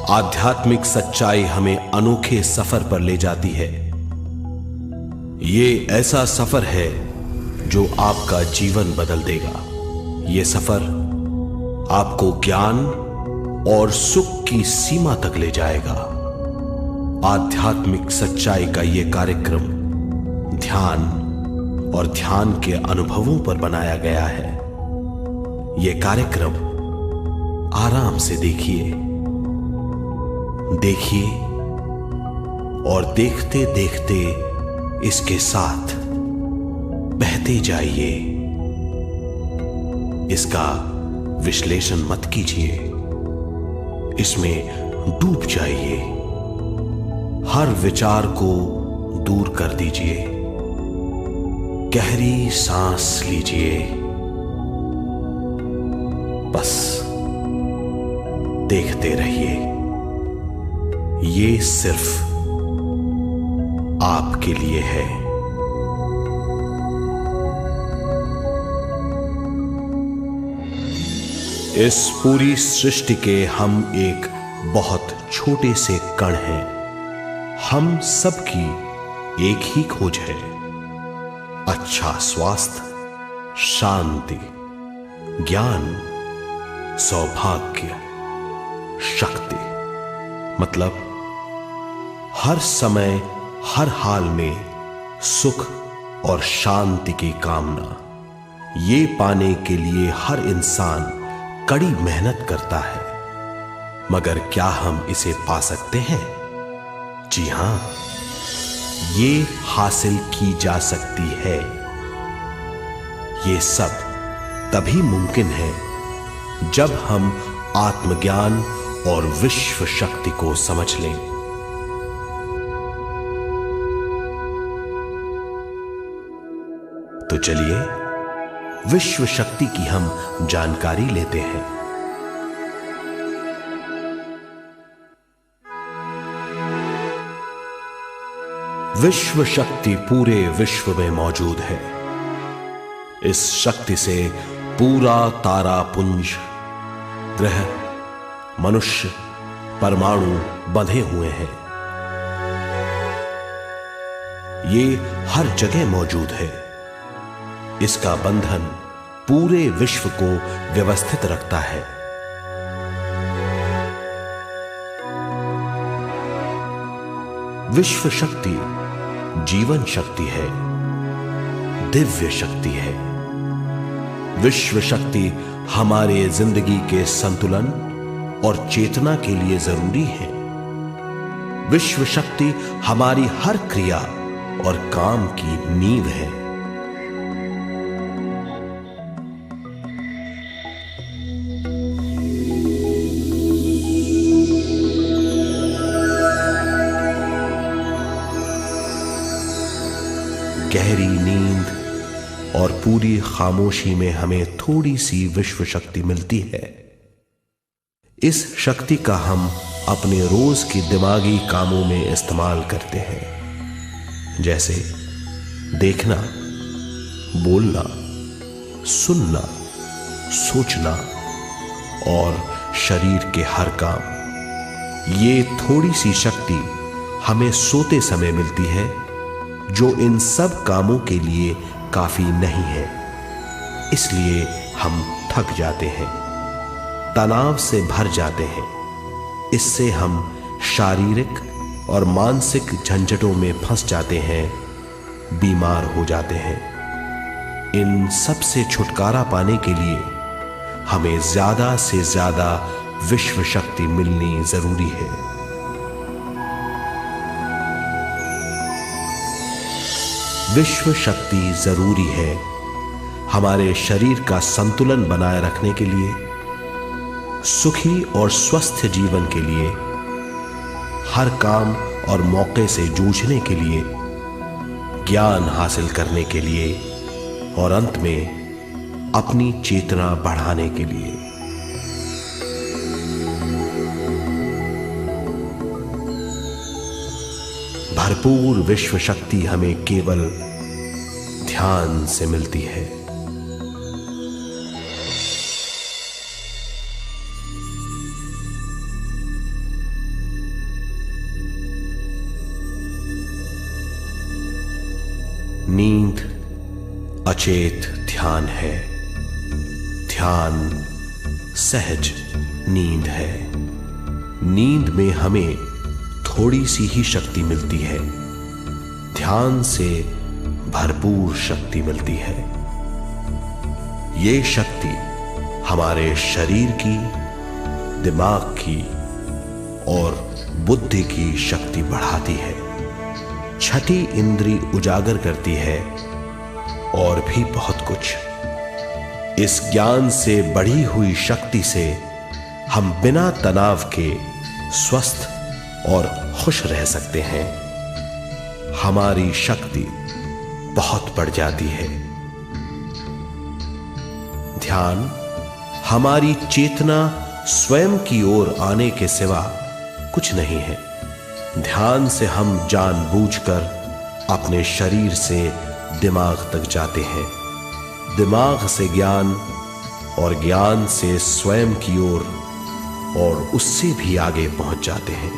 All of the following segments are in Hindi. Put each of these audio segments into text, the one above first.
आध्यात्मिक सच्चाई हमें अनोखे सफर पर ले जाती है। ये ऐसा सफर है जो आपका जीवन बदल देगा। ये सफर आपको ज्ञान और सुख की सीमा तक ले जाएगा। आध्यात्मिक सच्चाई का ये कार्यक्रम ध्यान और ध्यान के अनुभवों पर बनाया गया है। ये कार्यक्रम आराम से देखिए और देखते देखते इसके साथ बहते जाइए। इसका विश्लेषण मत कीजिए, इसमें डूब जाइए। हर विचार को दूर कर दीजिए। गहरी सांस लीजिए। बस देखते रहिए। ये सिर्फ आपके लिए है। इस पूरी सृष्टि के हम एक बहुत छोटे से कण हैं। हम सबकी एक ही खोज है, अच्छा स्वास्थ्य, शांति, ज्ञान, सौभाग्य, शक्ति। मतलब हर समय हर हाल में सुख और शांति की कामना। ये पाने के लिए हर इंसान कड़ी मेहनत करता है, मगर क्या हम इसे पा सकते हैं? जी हां, ये हासिल की जा सकती है। ये सब तभी मुमकिन है जब हम आत्मज्ञान और विश्व शक्ति को समझ लें। तो चलिए विश्व शक्ति की हम जानकारी लेते हैं। विश्व शक्ति पूरे विश्व में मौजूद है। इस शक्ति से पूरा तारापुंज, ग्रह, मनुष्य, परमाणु बंधे हुए हैं। ये हर जगह मौजूद है। इसका बंधन पूरे विश्व को व्यवस्थित रखता है। विश्व शक्ति जीवन शक्ति है, दिव्य शक्ति है। विश्व शक्ति हमारे जिंदगी के संतुलन और चेतना के लिए जरूरी है। विश्व शक्ति हमारी हर क्रिया और काम की नींव है। गहरी नींद और पूरी खामोशी में हमें थोड़ी सी विश्व शक्ति मिलती है। इस शक्ति का हम अपने रोज के दिमागी कामों में इस्तेमाल करते हैं, जैसे देखना, बोलना, सुनना, सोचना और शरीर के हर काम। ये थोड़ी सी शक्ति हमें सोते समय मिलती है, जो इन सब कामों के लिए काफी नहीं है। इसलिए हम थक जाते हैं, तनाव से भर जाते हैं। इससे हम शारीरिक और मानसिक झंझटों में फंस जाते हैं, बीमार हो जाते हैं। इन सब से छुटकारा पाने के लिए हमें ज्यादा से ज्यादा विश्व शक्ति मिलनी जरूरी है। विश्व शक्ति जरूरी है हमारे शरीर का संतुलन बनाए रखने के लिए, सुखी और स्वस्थ जीवन के लिए, हर काम और मौके से जूझने के लिए, ज्ञान हासिल करने के लिए और अंत में अपनी चेतना बढ़ाने के लिए। भरपूर विश्व शक्ति हमें केवल ध्यान से मिलती है। नींद अचेत ध्यान है, ध्यान सहज नींद है। नींद में हमें थोड़ी सी ही शक्ति मिलती है, ध्यान से भरपूर शक्ति मिलती है। ये शक्ति हमारे शरीर की, दिमाग की और बुद्धि की शक्ति बढ़ाती है, छठी इंद्री उजागर करती है और भी बहुत कुछ। इस ज्ञान से बढ़ी हुई शक्ति से हम बिना तनाव के स्वस्थ और खुश रह सकते हैं। हमारी शक्ति बहुत बढ़ जाती है। ध्यान हमारी चेतना स्वयं की ओर आने के सिवा कुछ नहीं है। ध्यान से हम जानबूझकर अपने शरीर से दिमाग तक जाते हैं, दिमाग से ज्ञान और ज्ञान से स्वयं की ओर और उससे भी आगे पहुंच जाते हैं।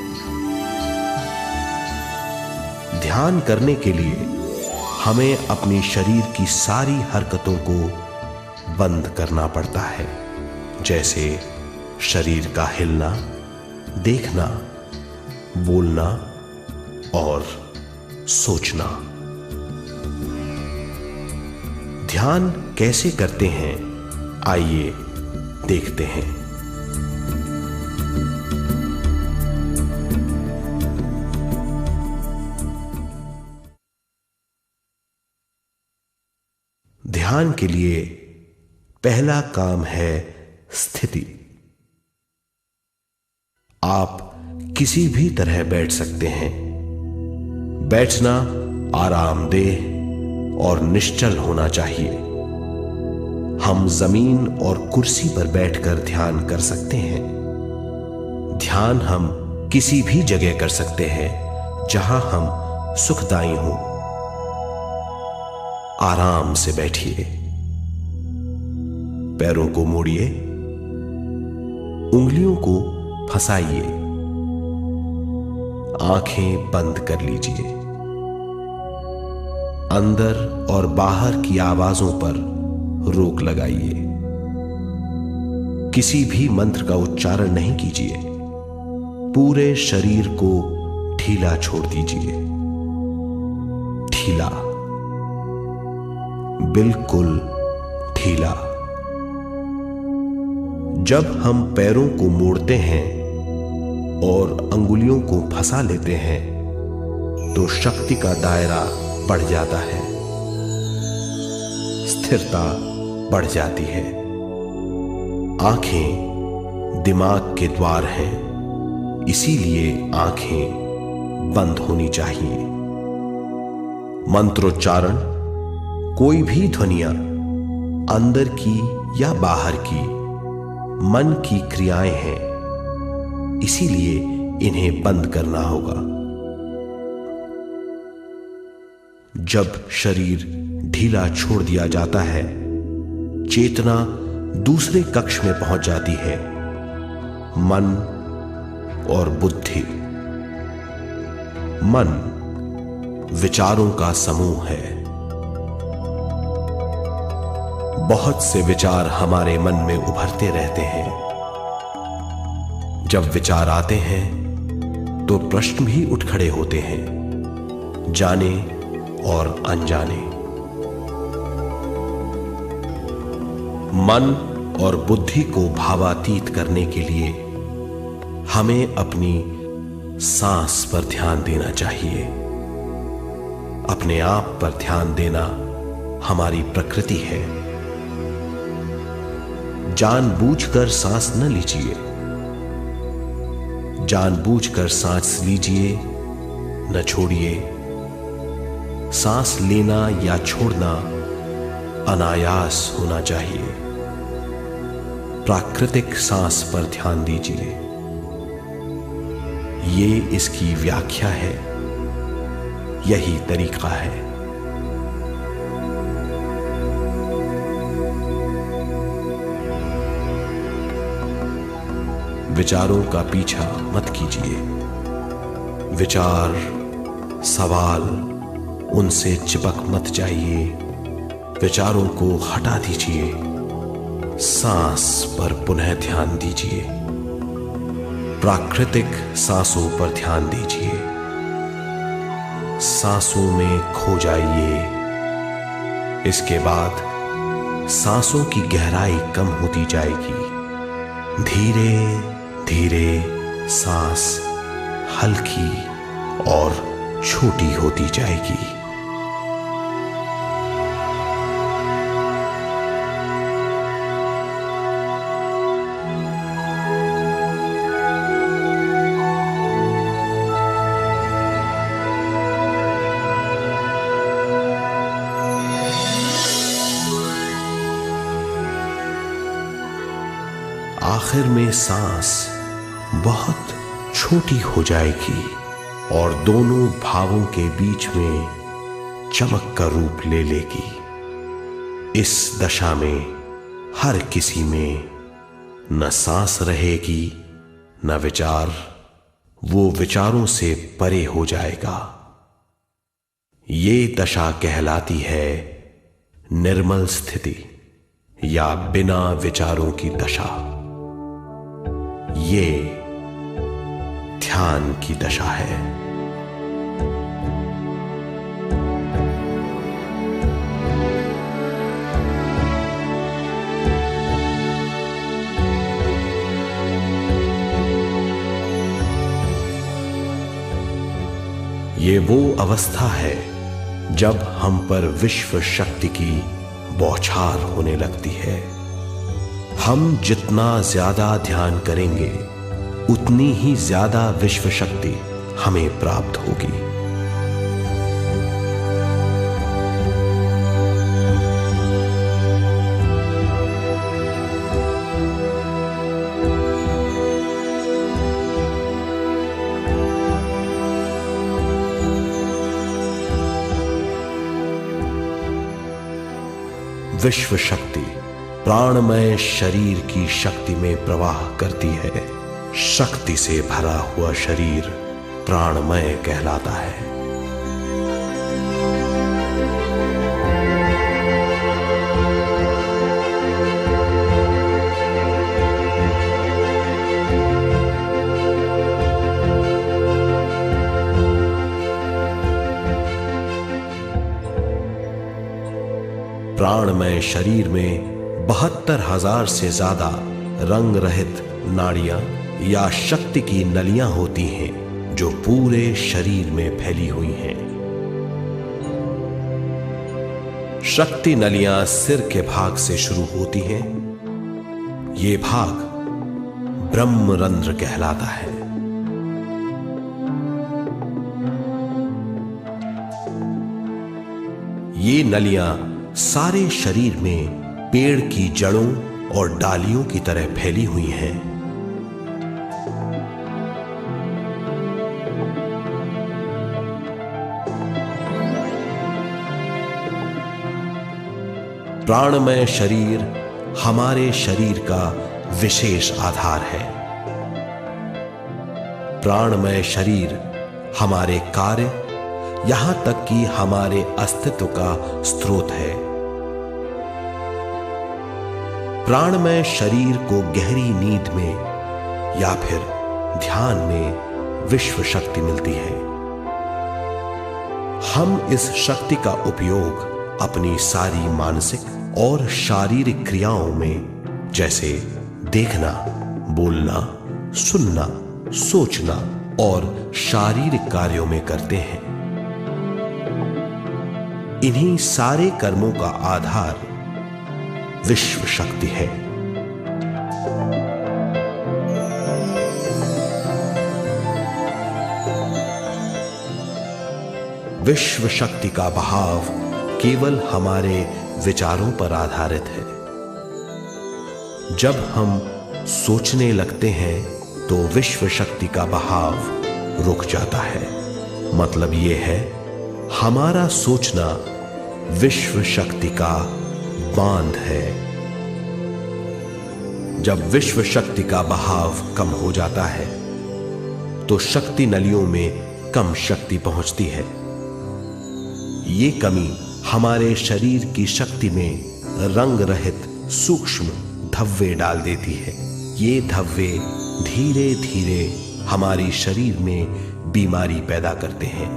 ध्यान करने के लिए हमें अपनी शरीर की सारी हरकतों को बंद करना पड़ता है, जैसे शरीर का हिलना, देखना, बोलना और सोचना। ध्यान कैसे करते हैं, आइए देखते हैं। ध्यान के लिए पहला काम है स्थिति। आप किसी भी तरह बैठ सकते हैं। बैठना आरामदेह और निश्चल होना चाहिए। हम जमीन और कुर्सी पर बैठकर ध्यान कर सकते हैं। ध्यान हम किसी भी जगह कर सकते हैं जहां हम सुखदायी हों। आराम से बैठिए, पैरों को मोड़िए, उंगलियों को फंसाइए, आंखें बंद कर लीजिए। अंदर और बाहर की आवाजों पर रोक लगाइए। किसी भी मंत्र का उच्चारण नहीं कीजिए। पूरे शरीर को ढीला छोड़ दीजिए। ढीला, बिल्कुल ढीला। जब हम पैरों को मोड़ते हैं और अंगुलियों को फंसा लेते हैं तो शक्ति का दायरा बढ़ जाता है, स्थिरता बढ़ जाती है। आंखें दिमाग के द्वार हैं, इसीलिए आंखें बंद होनी चाहिए। मंत्रोच्चारण, कोई भी ध्वनियां अंदर की या बाहर की मन की क्रियाएं हैं, इसीलिए इन्हें बंद करना होगा। जब शरीर ढीला छोड़ दिया जाता है, चेतना दूसरे कक्ष में पहुंच जाती है, मन और बुद्धि। मन विचारों का समूह है। बहुत से विचार हमारे मन में उभरते रहते हैं। जब विचार आते हैं तो प्रश्न भी उठ खड़े होते हैं, जाने और अनजाने। मन और बुद्धि को भावातीत करने के लिए हमें अपनी सांस पर ध्यान देना चाहिए। अपने आप पर ध्यान देना हमारी प्रकृति है। जानबूझकर सांस न लीजिए। जानबूझकर सांस लीजिए, न छोड़िए। सांस लेना या छोड़ना अनायास होना चाहिए। प्राकृतिक सांस पर ध्यान दीजिए। ये इसकी व्याख्या है, यही तरीका है। विचारों का पीछा मत कीजिए। विचार, सवाल उनसे चिपक मत जाइए, विचारों को हटा दीजिए, सांस पर पुनः ध्यान दीजिए, प्राकृतिक सांसों पर ध्यान दीजिए, सांसों में खो जाइए। इसके बाद सांसों की गहराई कम होती जाएगी, धीरे धीरे सांस हल्की और छोटी होती जाएगी। आखिर में सांस बहुत छोटी हो जाएगी और दोनों भावों के बीच में चमक का रूप ले लेगी। इस दशा में हर किसी में न सांस रहेगी न विचार, वो विचारों से परे हो जाएगा। ये दशा कहलाती है निर्मल स्थिति या बिना विचारों की दशा। ये ध्यान की दशा है। ये वो अवस्था है जब हम पर विश्व शक्ति की बौछार होने लगती है। हम जितना ज्यादा ध्यान करेंगे उतनी ही ज्यादा विश्व शक्ति हमें प्राप्त होगी। विश्व शक्ति प्राणमय शरीर की शक्ति में प्रवाह करती है। शक्ति से भरा हुआ शरीर प्राणमय कहलाता है। प्राणमय शरीर में 72,000 से ज्यादा रंग रहित नाड़ियां या शक्ति की नलियां होती हैं जो पूरे शरीर में फैली हुई हैं। शक्ति नलियां सिर के भाग से शुरू होती हैं। ये भाग ब्रह्मरंध्र कहलाता है। ये नलियां सारे शरीर में पेड़ की जड़ों और डालियों की तरह फैली हुई हैं। प्राणमय शरीर हमारे शरीर का विशेष आधार है। प्राणमय शरीर हमारे कार्य, यहां तक कि हमारे अस्तित्व का स्रोत है। प्राणमय शरीर को गहरी नींद में या फिर ध्यान में विश्व शक्ति मिलती है। हम इस शक्ति का उपयोग अपनी सारी मानसिक और शारीरिक क्रियाओं में, जैसे देखना, बोलना, सुनना, सोचना और शारीरिक कार्यों में करते हैं। इन्हीं सारे कर्मों का आधार विश्व शक्ति है। विश्व शक्ति का बहाव केवल हमारे विचारों पर आधारित है। जब हम सोचने लगते हैं तो विश्व शक्ति का बहाव रुक जाता है। मतलब यह है, हमारा सोचना विश्व शक्ति का बांध है। जब विश्व शक्ति का बहाव कम हो जाता है तो शक्ति नलियों में कम शक्ति पहुंचती है। ये कमी हमारे शरीर की शक्ति में रंग रहित सूक्ष्म धब्बे डाल देती है। ये धब्बे धीरे धीरे हमारी शरीर में बीमारी पैदा करते हैं।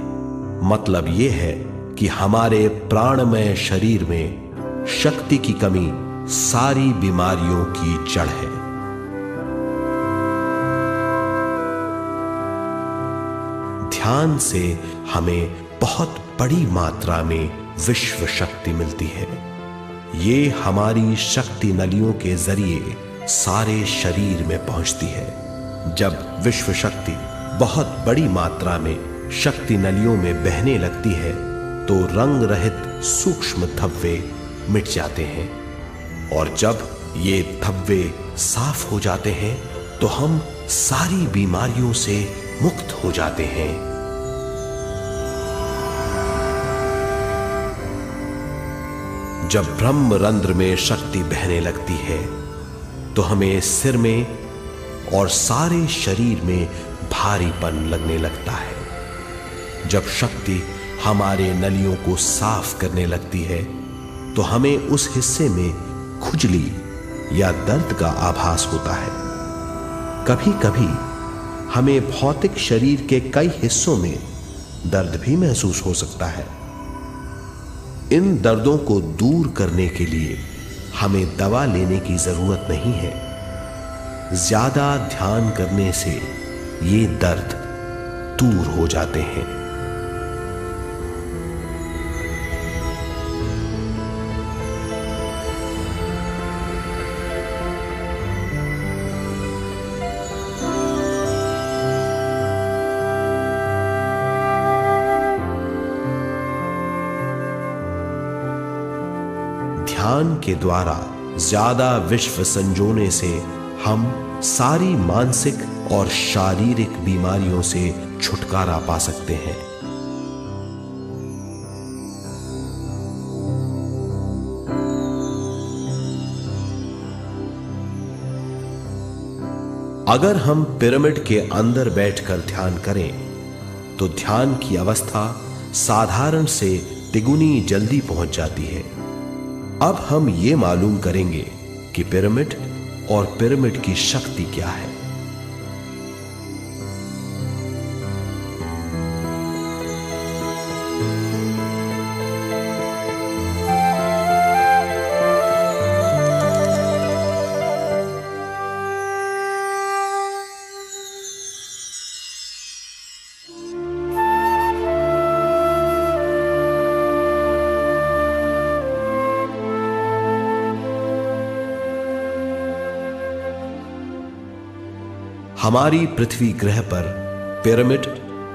मतलब ये है कि हमारे प्राणमय शरीर में शक्ति की कमी सारी बीमारियों की जड़ है। ध्यान से हमें बहुत बड़ी मात्रा में विश्व शक्ति मिलती है। ये हमारी शक्ति नलियों के जरिए सारे शरीर में पहुंचती है। जब विश्व शक्ति बहुत बड़ी मात्रा में शक्ति नलियों में बहने लगती है तो रंग रहित सूक्ष्म धब्बे मिट जाते हैं, और जब ये धब्बे साफ हो जाते हैं तो हम सारी बीमारियों से मुक्त हो जाते हैं। जब ब्रह्म रंध्र में शक्ति बहने लगती है तो हमें सिर में और सारे शरीर में भारीपन लगने लगता है। जब शक्ति हमारे नलियों को साफ करने लगती है तो हमें उस हिस्से में खुजली या दर्द का आभास होता है। कभी कभी हमें भौतिक शरीर के कई हिस्सों में दर्द भी महसूस हो सकता है। इन दर्दों को दूर करने के लिए हमें दवा लेने की जरूरत नहीं है। ज्यादा ध्यान करने से ये दर्द दूर हो जाते हैं। ध्यान के द्वारा ज्यादा विश्व संजोने से हम सारी मानसिक और शारीरिक बीमारियों से छुटकारा पा सकते हैं। अगर हम पिरामिड के अंदर बैठकर ध्यान करें तो ध्यान की अवस्था साधारण से तिगुनी जल्दी पहुंच जाती है। अब हम ये मालूम करेंगे कि पिरामिड और पिरामिड की शक्ति क्या है। हमारी पृथ्वी ग्रह पर पिरामिड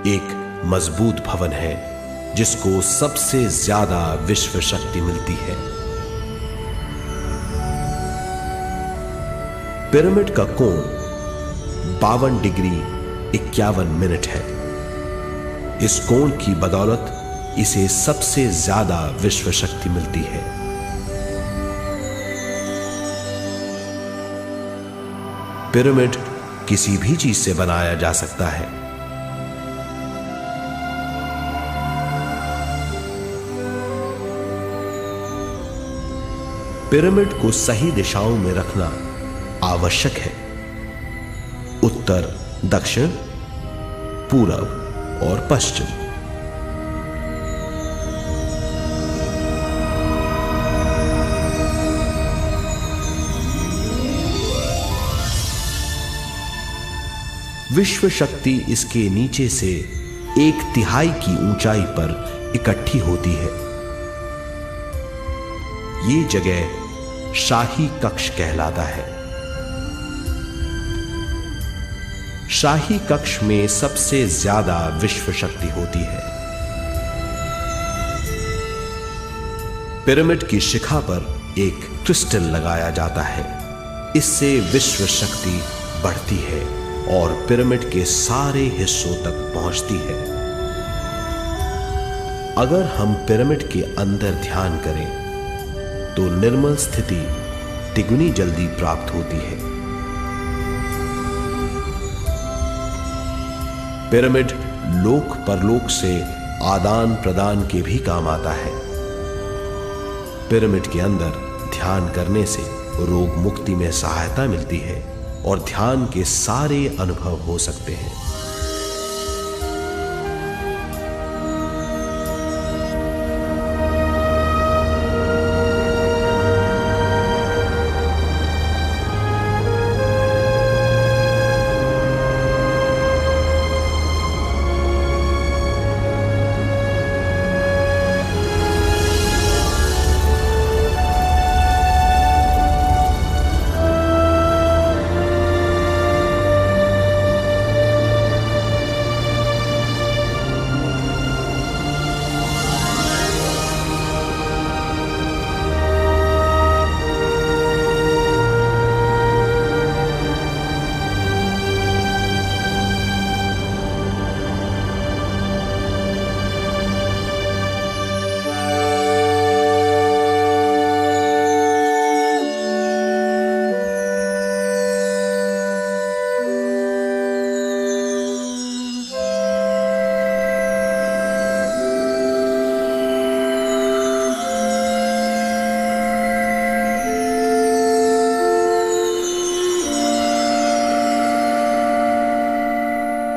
एक मजबूत भवन है जिसको सबसे ज्यादा विश्व शक्ति मिलती है। पिरामिड का कोण 52 डिग्री 51 मिनट है। इस कोण की बदौलत इसे सबसे ज्यादा विश्व शक्ति मिलती है। पिरामिड किसी भी चीज से बनाया जा सकता है। पिरामिड को सही दिशाओं में रखना आवश्यक है। उत्तर, दक्षिण, पूरब और पश्चिम। विश्व शक्ति इसके नीचे से 1/3 की ऊंचाई पर इकट्ठी होती है। ये जगह शाही कक्ष कहलाता है। शाही कक्ष में सबसे ज्यादा विश्व शक्ति होती है। पिरामिड की शिखा पर एक क्रिस्टल लगाया जाता है। इससे विश्व शक्ति बढ़ती है और पिरामिड के सारे हिस्सों तक पहुंचती है। अगर हम पिरामिड के अंदर ध्यान करें तो निर्मल स्थिति तिगुनी जल्दी प्राप्त होती है। पिरामिड लोक परलोक से आदान प्रदान के भी काम आता है। पिरामिड के अंदर ध्यान करने से रोग मुक्ति में सहायता मिलती है और ध्यान के सारे अनुभव हो सकते हैं।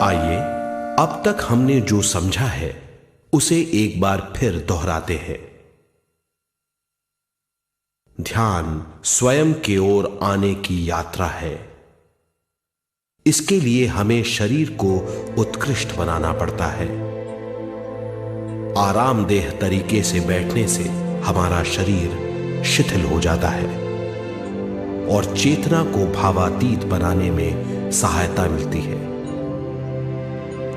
आइए अब तक हमने जो समझा है उसे एक बार फिर दोहराते हैं। ध्यान स्वयं की ओर आने की यात्रा है। इसके लिए हमें शरीर को उत्कृष्ट बनाना पड़ता है। आरामदेह तरीके से बैठने से हमारा शरीर शिथिल हो जाता है और चेतना को भावातीत बनाने में सहायता मिलती है।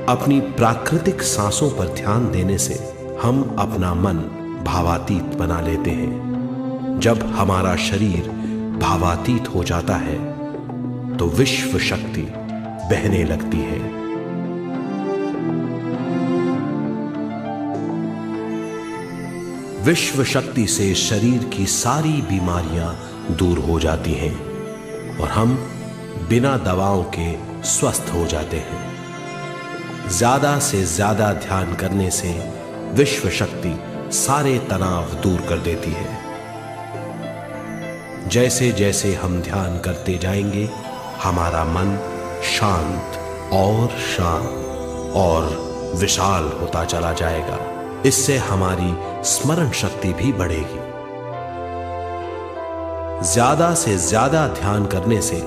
अपनी प्राकृतिक सांसों पर ध्यान देने से हम अपना मन भावातीत बना लेते हैं। जब हमारा शरीर भावातीत हो जाता है तो विश्व शक्ति बहने लगती है। विश्व शक्ति से शरीर की सारी बीमारियां दूर हो जाती हैं और हम बिना दवाओं के स्वस्थ हो जाते हैं। ज्यादा से ज्यादा ध्यान करने से विश्व शक्ति सारे तनाव दूर कर देती है। जैसे जैसे हम ध्यान करते जाएंगे हमारा मन शांत और विशाल होता चला जाएगा। इससे हमारी स्मरण शक्ति भी बढ़ेगी। ज्यादा से ज्यादा ध्यान करने से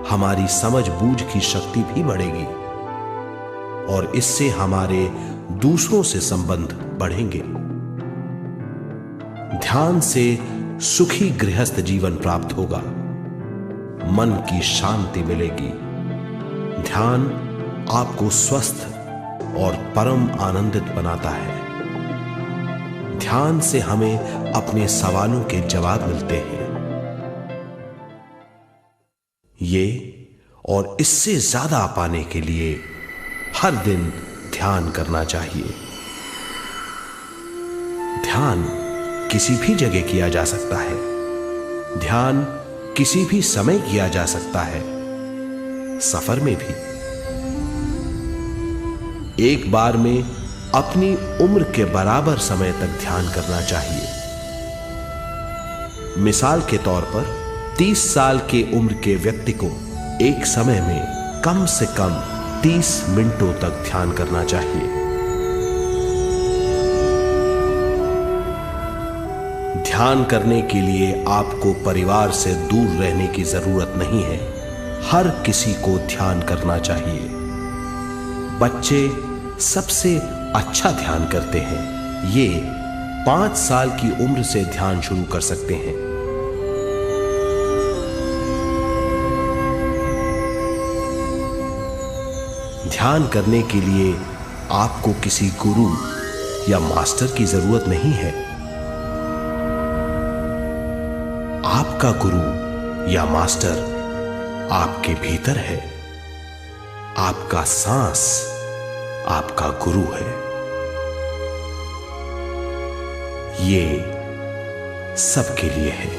हमारी समझ बूझ की शक्ति भी बढ़ेगी और इससे हमारे दूसरों से संबंध बढ़ेंगे। ध्यान से सुखी गृहस्थ जीवन प्राप्त होगा, मन की शांति मिलेगी। ध्यान आपको स्वस्थ और परम आनंदित बनाता है। ध्यान से हमें अपने सवालों के जवाब मिलते हैं। ये और इससे ज्यादा पाने के लिए हर दिन ध्यान करना चाहिए। ध्यान किसी भी जगह किया जा सकता है। ध्यान किसी भी समय किया जा सकता है, सफर में भी। एक बार में अपनी उम्र के बराबर समय तक ध्यान करना चाहिए। मिसाल के तौर पर 30 साल के उम्र के व्यक्ति को एक समय में कम से कम 30 मिनटों तक ध्यान करना चाहिए। ध्यान करने के लिए आपको परिवार से दूर रहने की जरूरत नहीं है। हर किसी को ध्यान करना चाहिए। बच्चे सबसे अच्छा ध्यान करते हैं। ये 5 साल की उम्र से ध्यान शुरू कर सकते हैं। ध्यान करने के लिए आपको किसी गुरु या मास्टर की जरूरत नहीं है। आपका गुरु या मास्टर आपके भीतर है। आपका सांस आपका गुरु है। ये सबके लिए है।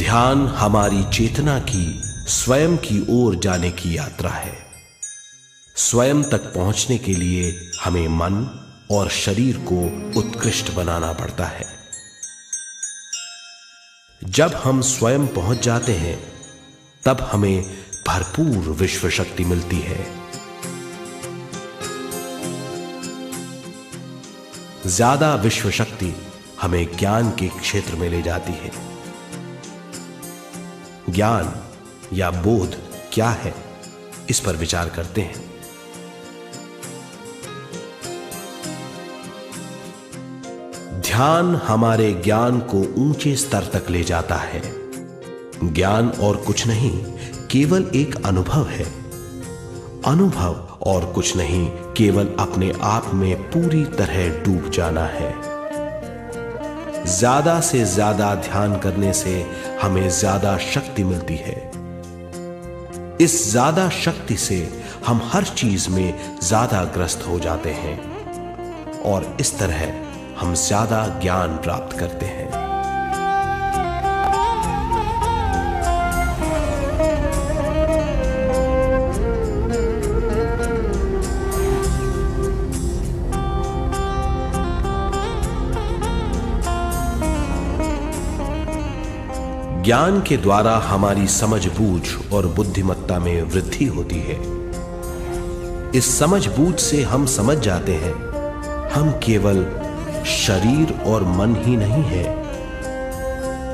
ध्यान हमारी चेतना की स्वयं की ओर जाने की यात्रा है। स्वयं तक पहुंचने के लिए हमें मन और शरीर को उत्कृष्ट बनाना पड़ता है। जब हम स्वयं पहुंच जाते हैं तब हमें भरपूर विश्व शक्ति मिलती है। ज्यादा विश्व शक्ति हमें ज्ञान के क्षेत्र में ले जाती है। ज्ञान या बोध क्या है, इस पर विचार करते हैं। ध्यान हमारे ज्ञान को ऊंचे स्तर तक ले जाता है। ज्ञान और कुछ नहीं, केवल एक अनुभव है। अनुभव और कुछ नहीं, केवल अपने आप में पूरी तरह डूब जाना है। ज्यादा से ज्यादा ध्यान करने से हमें ज्यादा शक्ति मिलती है। इस ज्यादा शक्ति से हम हर चीज में ज्यादा ग्रस्त हो जाते हैं और इस तरह हम ज्यादा ज्ञान प्राप्त करते हैं। ज्ञान के द्वारा हमारी समझ बूझ और बुद्धिमत्ता में वृद्धि होती है। इस समझ बूझ से हम समझ जाते हैं हम केवल शरीर और मन ही नहीं है।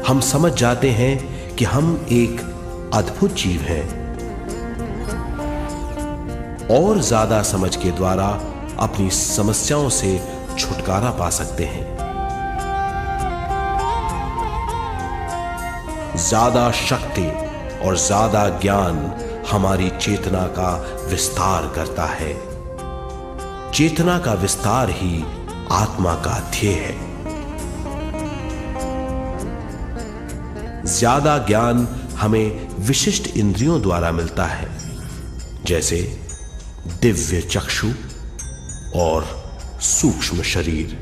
हम समझ जाते हैं कि हम एक अद्भुत जीव हैं और ज्यादा समझ के द्वारा अपनी समस्याओं से छुटकारा पा सकते हैं। ज्यादा शक्ति और ज्यादा ज्ञान हमारी चेतना का विस्तार करता है। चेतना का विस्तार ही आत्मा का ध्येय है। ज्यादा ज्ञान हमें विशिष्ट इंद्रियों द्वारा मिलता है, जैसे दिव्य चक्षु और सूक्ष्म शरीर।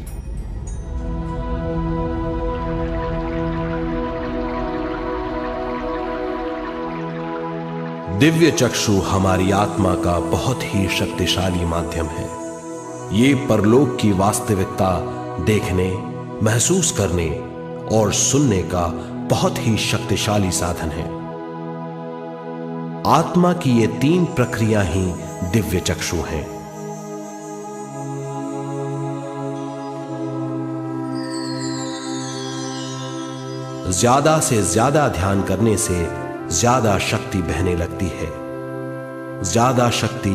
दिव्य चक्षु हमारी आत्मा का बहुत ही शक्तिशाली माध्यम है। ये परलोक की वास्तविकता देखने, महसूस करने और सुनने का बहुत ही शक्तिशाली साधन है। आत्मा की ये तीन प्रक्रिया ही दिव्य चक्षु हैं। ज्यादा से ज्यादा ध्यान करने से ज्यादा शक्ति बहने लगती है। ज्यादा शक्ति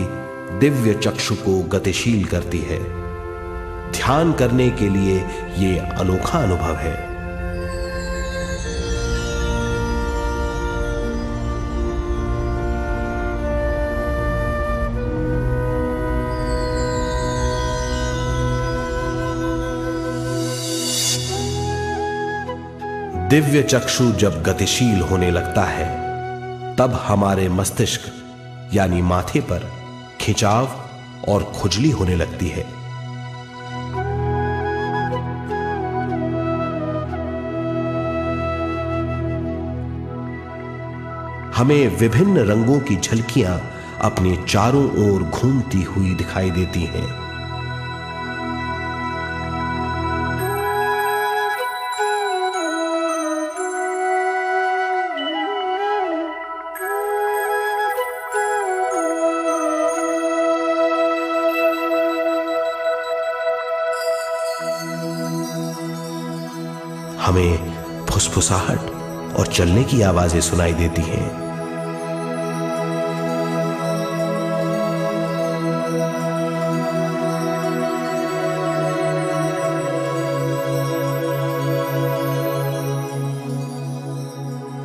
दिव्य चक्षु को गतिशील करती है। ध्यान करने के लिए यह अनोखा अनुभव है। दिव्य चक्षु जब गतिशील होने लगता है तब हमारे मस्तिष्क यानी माथे पर खिंचाव और खुजली होने लगती है। हमें विभिन्न रंगों की झलकियां अपने चारों ओर घूमती हुई दिखाई देती हैं। हमें फुसफुसाहट और चलने की आवाजें सुनाई देती हैं।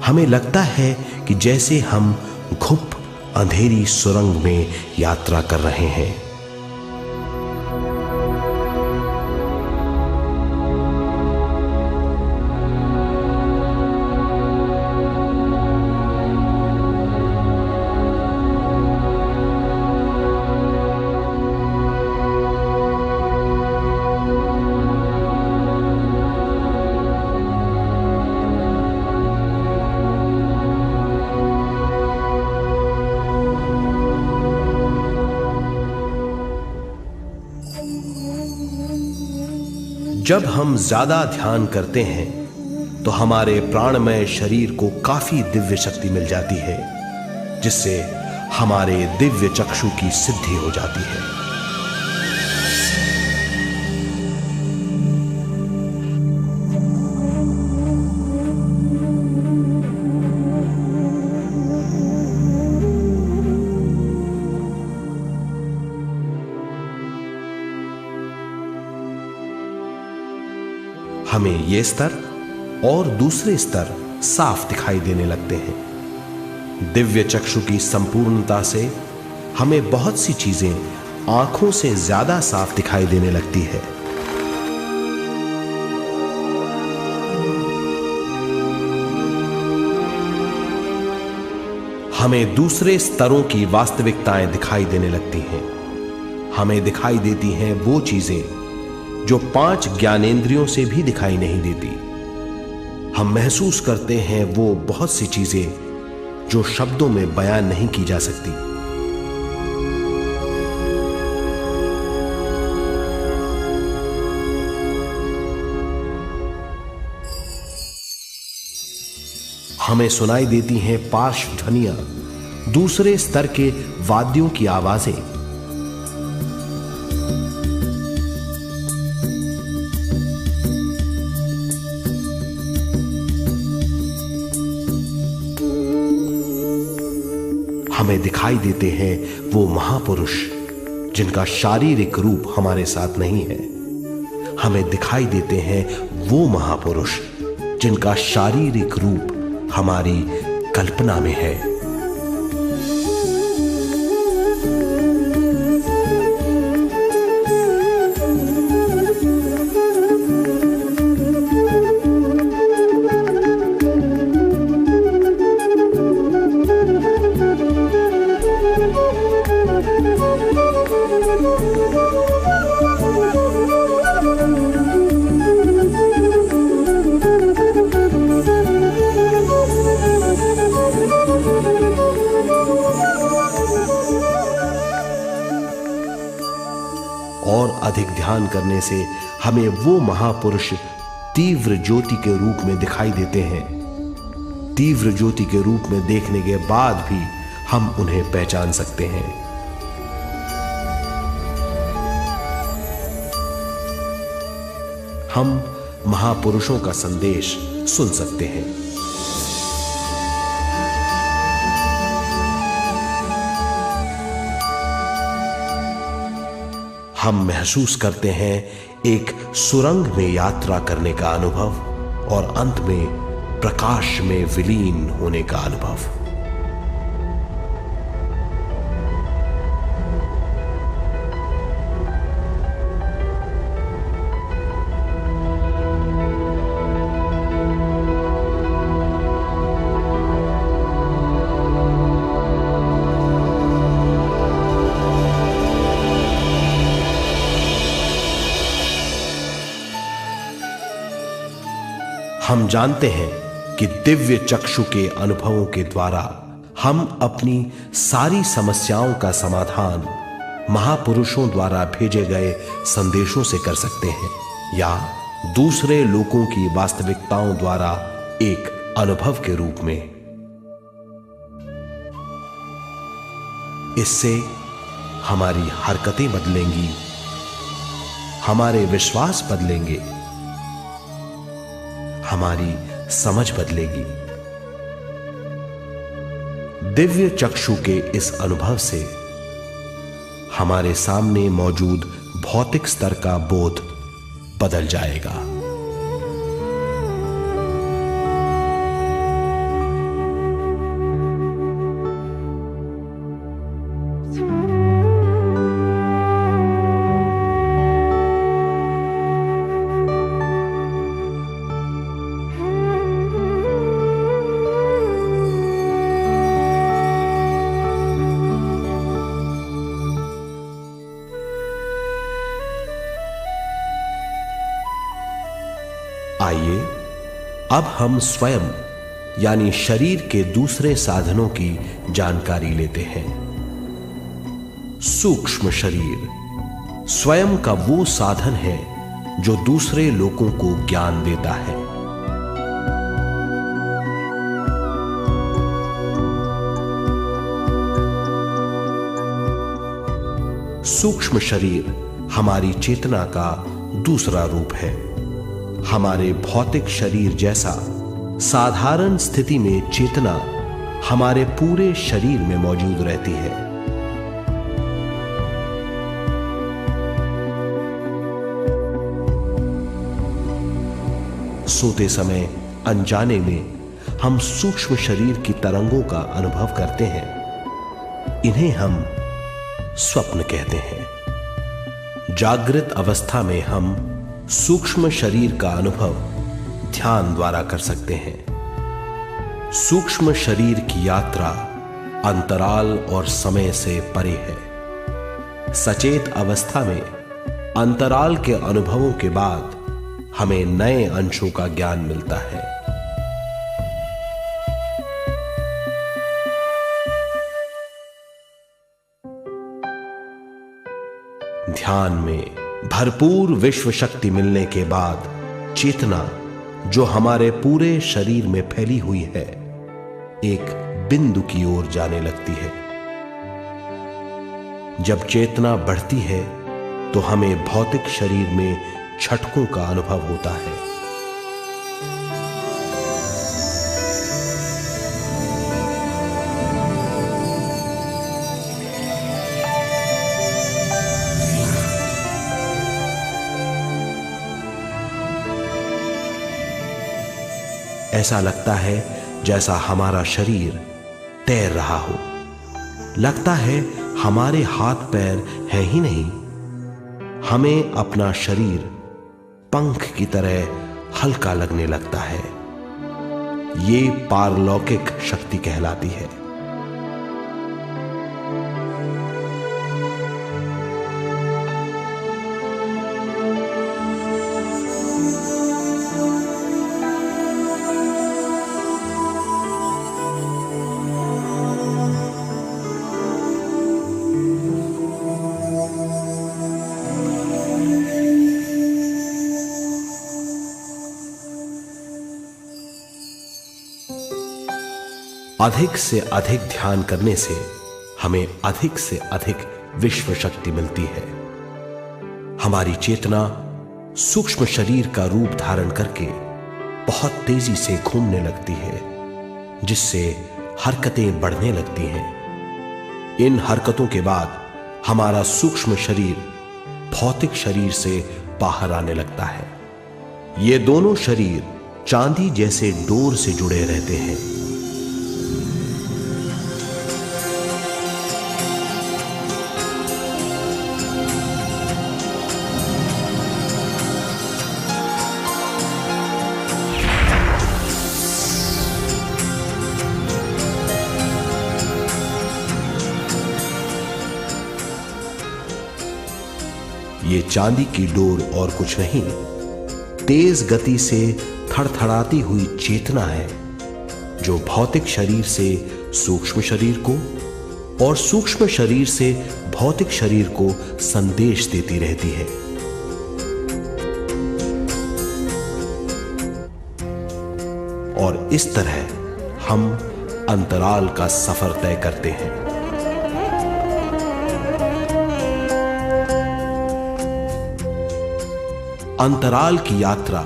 हमें लगता है कि जैसे हम घुप अंधेरी सुरंग में यात्रा कर रहे हैं। जब हम ज्यादा ध्यान करते हैं तो हमारे प्राणमय शरीर को काफी दिव्य शक्ति मिल जाती है, जिससे हमारे दिव्य चक्षु की सिद्धि हो जाती है। हमें ये स्तर और दूसरे स्तर साफ दिखाई देने लगते हैं। दिव्य चक्षु की संपूर्णता से हमें बहुत सी चीजें आंखों से ज्यादा साफ दिखाई देने लगती है। हमें दूसरे स्तरों की वास्तविकताएं दिखाई देने लगती हैं। हमें दिखाई देती हैं वो चीजें जो 5 ज्ञानेंद्रियों से भी दिखाई नहीं देती। हम महसूस करते हैं वो बहुत सी चीजें जो शब्दों में बयान नहीं की जा सकती। हमें सुनाई देती हैं पार्श्व ध्वनियां, दूसरे स्तर के वाद्यों की आवाजें। हमें दिखाई देते हैं वो महापुरुष जिनका शारीरिक रूप हमारे साथ नहीं है। हमें दिखाई देते हैं वो महापुरुष जिनका शारीरिक रूप हमारी कल्पना में है। और अधिक ध्यान करने से हमें वो महापुरुष तीव्र ज्योति के रूप में दिखाई देते हैं। तीव्र ज्योति के रूप में देखने के बाद भी हम उन्हें पहचान सकते हैं। हम महापुरुषों का संदेश सुन सकते हैं। हम महसूस करते हैं एक सुरंग में यात्रा करने का अनुभव और अंत में प्रकाश में विलीन होने का अनुभव। हम जानते हैं कि दिव्य चक्षु के अनुभवों के द्वारा हम अपनी सारी समस्याओं का समाधान महापुरुषों द्वारा भेजे गए संदेशों से कर सकते हैं या दूसरे लोगों की वास्तविकताओं द्वारा एक अनुभव के रूप में। इससे हमारी हरकतें बदलेंगी, हमारे विश्वास बदलेंगे, हमारी समझ बदलेगी। दिव्य चक्षु के इस अनुभव से हमारे सामने मौजूद भौतिक स्तर का बोध बदल जाएगा। आइए अब हम स्वयं यानी शरीर के दूसरे साधनों की जानकारी लेते हैं। सूक्ष्म शरीर स्वयं का वो साधन है जो दूसरे लोगों को ज्ञान देता है। सूक्ष्म शरीर हमारी चेतना का दूसरा रूप है। हमारे भौतिक शरीर जैसा साधारण स्थिति में चेतना हमारे पूरे शरीर में मौजूद रहती है। सोते समय अनजाने में हम सूक्ष्म शरीर की तरंगों का अनुभव करते हैं। इन्हें हम स्वप्न कहते हैं। जागृत अवस्था में हम सूक्ष्म शरीर का अनुभव ध्यान द्वारा कर सकते हैं। सूक्ष्म शरीर की यात्रा अंतराल और समय से परे है। सचेत अवस्था में अंतराल के अनुभवों के बाद हमें नए अंशों का ज्ञान मिलता है। ध्यान में भरपूर विश्व शक्ति मिलने के बाद चेतना जो हमारे पूरे शरीर में फैली हुई है, एक बिंदु की ओर जाने लगती है। जब चेतना बढ़ती है तो हमें भौतिक शरीर में झटकों का अनुभव होता है। ऐसा लगता है जैसा हमारा शरीर तैर रहा हो। लगता है हमारे हाथ पैर हैं ही नहीं। हमें अपना शरीर पंख की तरह हल्का लगने लगता है। ये पारलौकिक शक्ति कहलाती है। अधिक से अधिक ध्यान करने से हमें अधिक से अधिक विश्व शक्ति मिलती है। हमारी चेतना सूक्ष्म शरीर का रूप धारण करके बहुत तेजी से घूमने लगती है, जिससे हरकतें बढ़ने लगती हैं। इन हरकतों के बाद हमारा सूक्ष्म शरीर भौतिक शरीर से बाहर आने लगता है। ये दोनों शरीर चांदी जैसे डोर से जुड़े रहते हैं। ये चांदी की डोर और कुछ नहीं, तेज गति से थड़थड़ाती हुई चेतना है, जो भौतिक शरीर से सूक्ष्म शरीर को और सूक्ष्म शरीर से भौतिक शरीर को संदेश देती रहती है। और इस तरह हम अंतराल का सफर तय करते हैं। अंतराल की यात्रा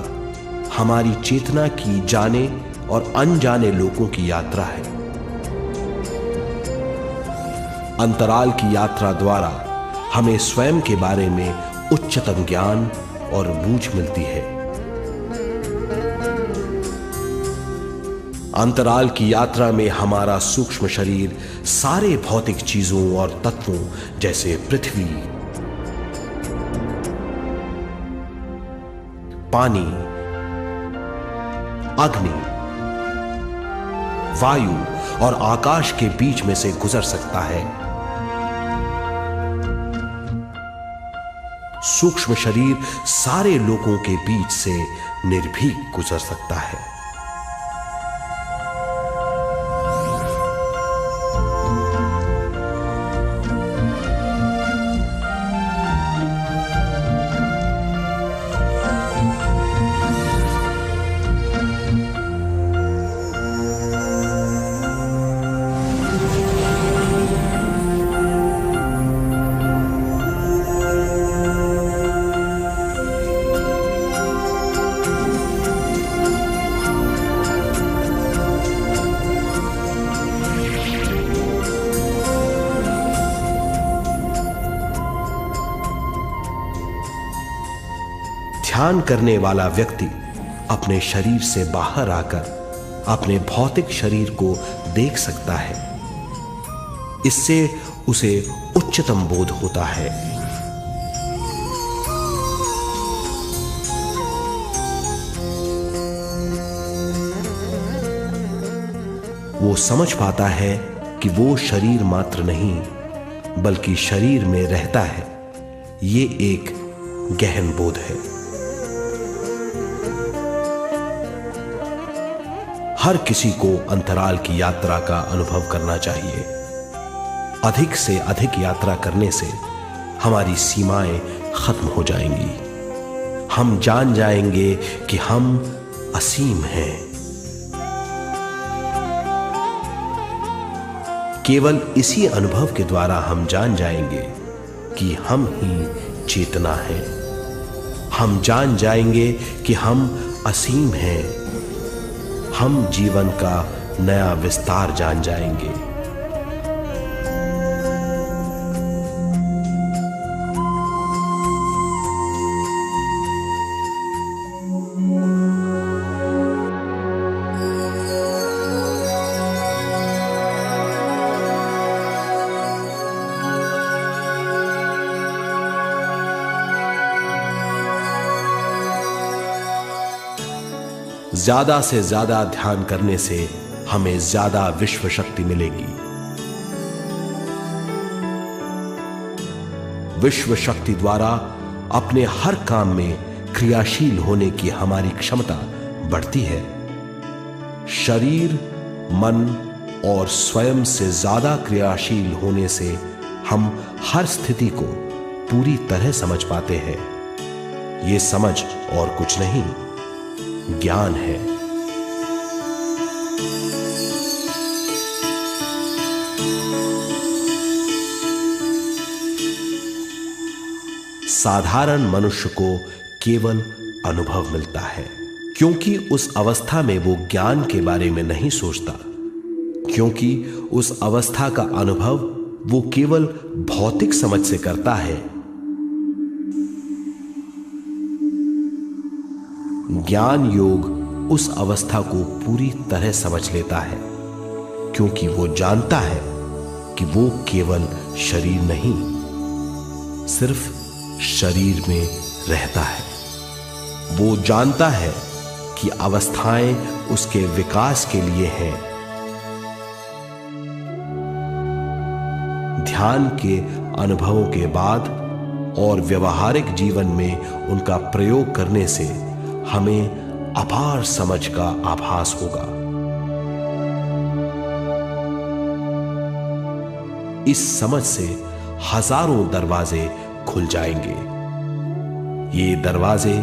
हमारी चेतना की जाने और अनजाने लोगों की यात्रा है। अंतराल की यात्रा द्वारा हमें स्वयं के बारे में उच्चतम ज्ञान और बूझ मिलती है। अंतराल की यात्रा में हमारा सूक्ष्म शरीर सारे भौतिक चीजों और तत्वों जैसे पृथ्वी, पानी, अग्नि, वायु और आकाश के बीच में से गुजर सकता है। सूक्ष्म शरीर सारे लोगों के बीच से निर्भीक गुजर सकता है। ध्यान करने वाला व्यक्ति अपने शरीर से बाहर आकर अपने भौतिक शरीर को देख सकता है। इससे उसे उच्चतम बोध होता है। वो समझ पाता है कि वो शरीर मात्र नहीं बल्कि शरीर में रहता है। ये एक गहन बोध है। हर किसी को अंतराल की यात्रा का अनुभव करना चाहिए। अधिक से अधिक यात्रा करने से हमारी सीमाएं खत्म हो जाएंगी। हम जान जाएंगे कि हम असीम हैं। केवल इसी अनुभव के द्वारा हम जान जाएंगे कि हम ही चेतना हैं। हम जान जाएंगे कि हम असीम हैं। हम जीवन का नया विस्तार जान जाएंगे। ज्यादा से ज्यादा ध्यान करने से हमें ज्यादा विश्व शक्ति मिलेगी। विश्व शक्ति द्वारा अपने हर काम में क्रियाशील होने की हमारी क्षमता बढ़ती है। शरीर, मन और स्वयं से ज्यादा क्रियाशील होने से हम हर स्थिति को पूरी तरह समझ पाते हैं। ये समझ और कुछ नहीं, ज्ञान है। साधारण मनुष्य को केवल अनुभव मिलता है, क्योंकि उस अवस्था में वो ज्ञान के बारे में नहीं सोचता, क्योंकि उस अवस्था का अनुभव वो केवल भौतिक समझ से करता है। ज्ञान योग उस अवस्था को पूरी तरह समझ लेता है, क्योंकि वो जानता है कि वो केवल शरीर नहीं, सिर्फ शरीर में रहता है। वो जानता है कि अवस्थाएं उसके विकास के लिए हैं। ध्यान के अनुभवों के बाद और व्यवहारिक जीवन में उनका प्रयोग करने से हमें अपार समझ का आभास होगा। इस समझ से हजारों दरवाजे खुल जाएंगे। ये दरवाजे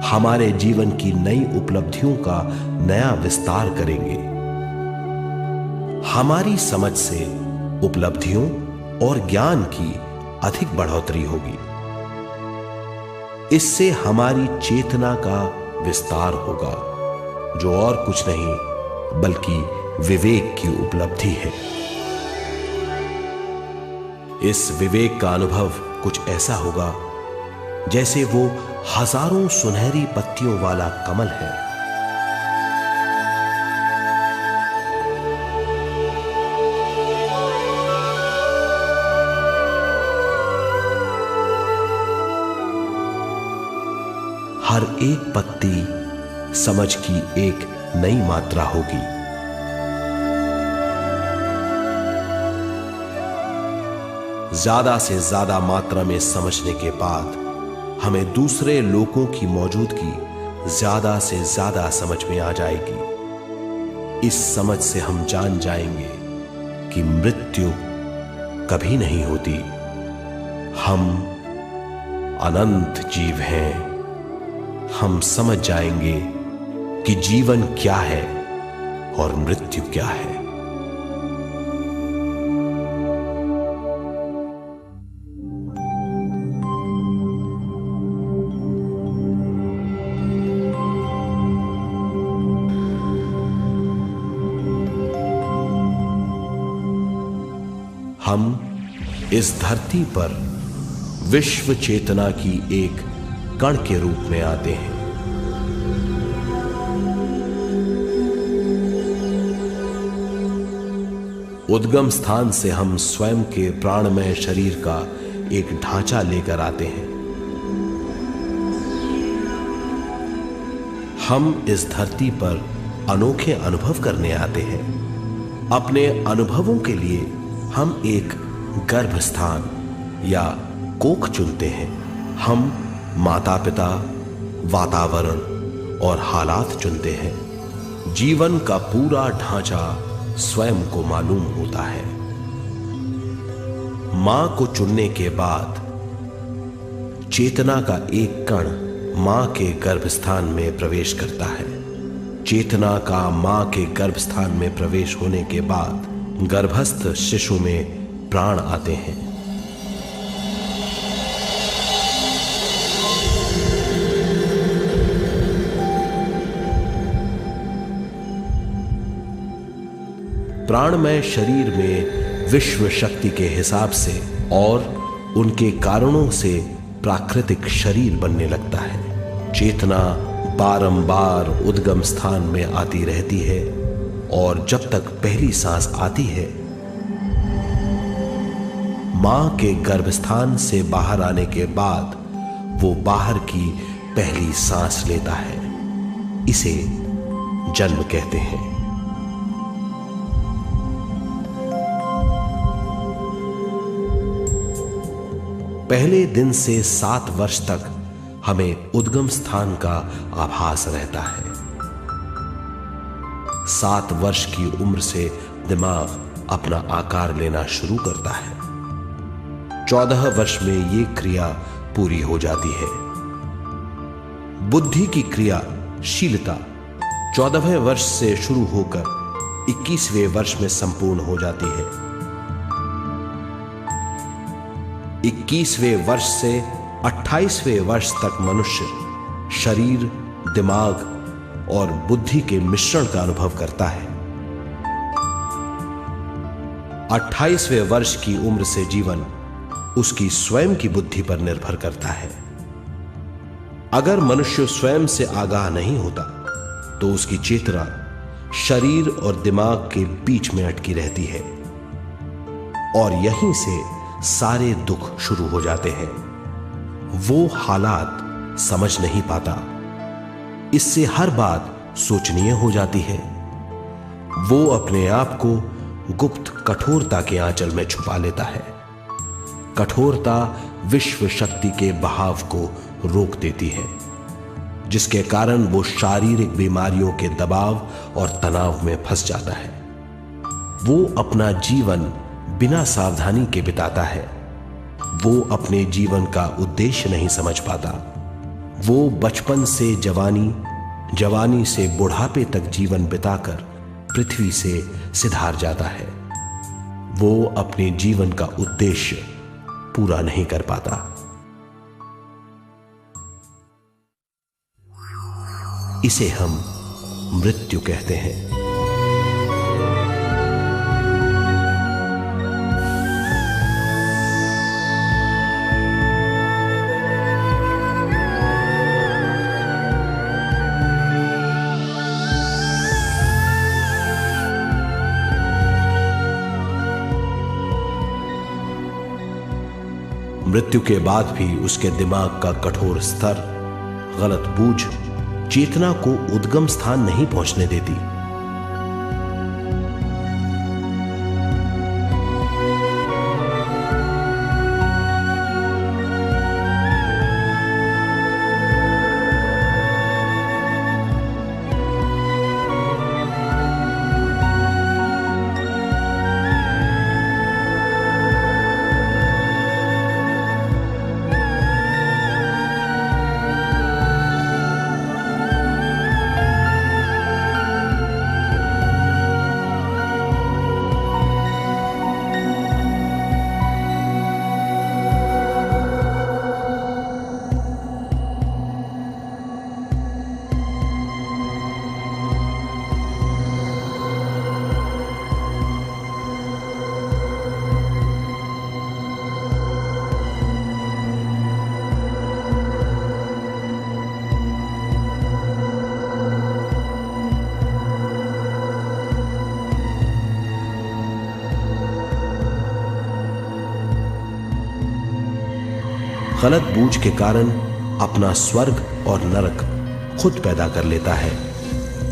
हमारे जीवन की नई उपलब्धियों का नया विस्तार करेंगे। हमारी समझ से उपलब्धियों और ज्ञान की अधिक बढ़ोतरी होगी। इससे हमारी चेतना का विस्तार होगा, जो और कुछ नहीं बल्कि विवेक की उपलब्धि है। इस विवेक का अनुभव कुछ ऐसा होगा जैसे वो हजारों सुनहरी पत्तियों वाला कमल है। हर एक पत्ती समझ की एक नई मात्रा होगी। ज्यादा से ज्यादा मात्रा में समझने के बाद हमें दूसरे लोगों की मौजूदगी ज्यादा से ज्यादा समझ में आ जाएगी। इस समझ से हम जान जाएंगे कि मृत्यु कभी नहीं होती। हम अनंत जीव हैं। हम समझ जाएंगे कि जीवन क्या है और मृत्यु क्या है। हम इस धरती पर विश्व चेतना की एक कण के रूप में आते हैं। उद्गम स्थान से हम स्वयं के प्राणमय शरीर का एक ढांचा लेकर आते हैं। हम इस धरती पर अनोखे अनुभव करने आते हैं। अपने अनुभवों के लिए हम एक गर्भ स्थान या कोख चुनते हैं। हम माता पिता, वातावरण और हालात चुनते हैं। जीवन का पूरा ढांचा स्वयं को मालूम होता है। मां को चुनने के बाद चेतना का एक कण मां के गर्भस्थान में प्रवेश करता है। चेतना का मां के गर्भस्थान में प्रवेश होने के बाद गर्भस्थ शिशु में प्राण आते हैं। प्राणमय शरीर में विश्व शक्ति के हिसाब से और उनके कारणों से प्राकृतिक शरीर बनने लगता है। चेतना बारंबार उद्गम स्थान में आती रहती है और जब तक पहली सांस आती है, मां के गर्भस्थान से बाहर आने के बाद वो बाहर की पहली सांस लेता है। इसे जन्म कहते हैं। पहले दिन से 7 वर्ष तक हमें उद्गम स्थान का आभास रहता है। 7 वर्ष की उम्र से दिमाग अपना आकार लेना शुरू करता है। 14 वर्ष में यह क्रिया पूरी हो जाती है। बुद्धि की क्रियाशीलता 14वें वर्ष से शुरू होकर 21वें वर्ष में संपूर्ण हो जाती है। 21वें वर्ष से 28वें वर्ष तक मनुष्य शरीर, दिमाग और बुद्धि के मिश्रण का अनुभव करता है। 28वें वर्ष की उम्र से जीवन उसकी स्वयं की बुद्धि पर निर्भर करता है। अगर मनुष्य स्वयं से आगाह नहीं होता तो उसकी चेतना शरीर और दिमाग के बीच में अटकी रहती है और यहीं से सारे दुख शुरू हो जाते हैं। वो हालात समझ नहीं पाता। इससे हर बात सोचनीय हो जाती है। वो अपने आप को गुप्त कठोरता के आंचल में छुपा लेता है। कठोरता विश्व शक्ति के बहाव को रोक देती है, जिसके कारण वो शारीरिक बीमारियों के दबाव और तनाव में फंस जाता है। वो अपना जीवन बिना सावधानी के बिताता है। वो अपने जीवन का उद्देश्य नहीं समझ पाता। वो बचपन से जवानी, जवानी से बुढ़ापे तक जीवन बिताकर पृथ्वी से सिधार जाता है। वो अपने जीवन का उद्देश्य पूरा नहीं कर पाता। इसे हम मृत्यु कहते हैं। मृत्यु के बाद भी उसके दिमाग का कठोर स्तर, गलत बूझ चेतना को उद्गम स्थान नहीं पहुंचने देती। गलत बूझ के कारण अपना स्वर्ग और नरक खुद पैदा कर लेता है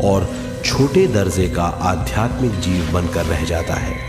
और छोटे दर्जे का आध्यात्मिक जीव बनकर रह जाता है।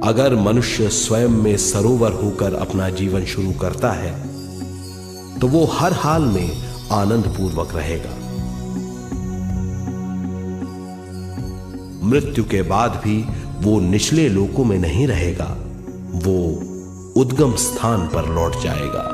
अगर मनुष्य स्वयं में सरोवर होकर अपना जीवन शुरू करता है तो वो हर हाल में आनंद पूर्वक रहेगा। मृत्यु के बाद भी वो निचले लोकों में नहीं रहेगा, वो उद्गम स्थान पर लौट जाएगा।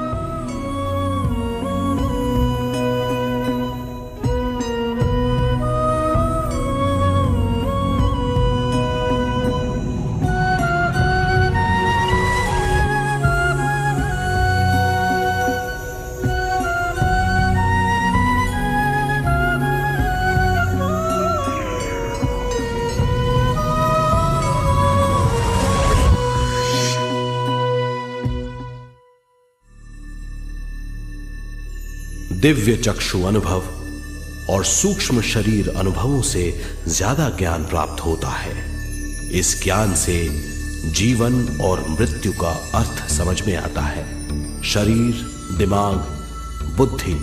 दिव्य चक्षु अनुभव और सूक्ष्म शरीर अनुभवों से ज्यादा ज्ञान प्राप्त होता है। इस ज्ञान से जीवन और मृत्यु का अर्थ समझ में आता है। शरीर, दिमाग, बुद्धि,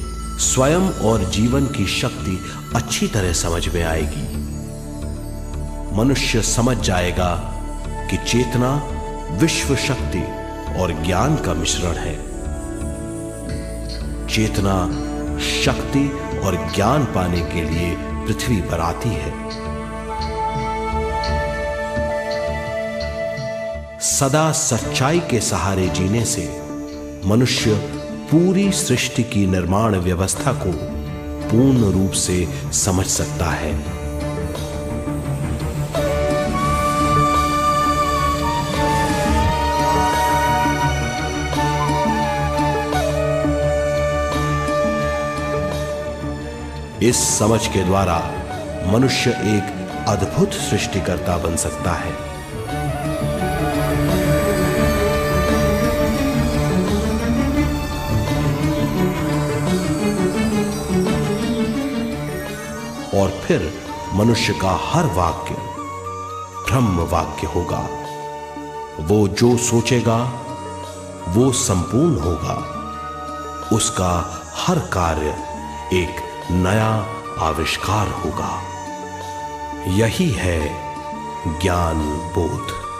स्वयं और जीवन की शक्ति अच्छी तरह समझ में आएगी। मनुष्य समझ जाएगा कि चेतना विश्व शक्ति और ज्ञान का मिश्रण है। चेतना शक्ति और ज्ञान पाने के लिए पृथ्वी पर आती है। सदा सच्चाई के सहारे जीने से मनुष्य पूरी सृष्टि की निर्माण व्यवस्था को पूर्ण रूप से समझ सकता है। इस समझ के द्वारा मनुष्य एक अद्भुत सृष्टिकर्ता बन सकता है। और फिर मनुष्य का हर वाक्य ब्रह्म वाक्य होगा। वो जो सोचेगा वो संपूर्ण होगा। उसका हर कार्य एक नया आविष्कार होगा। यही है ज्ञान बोध।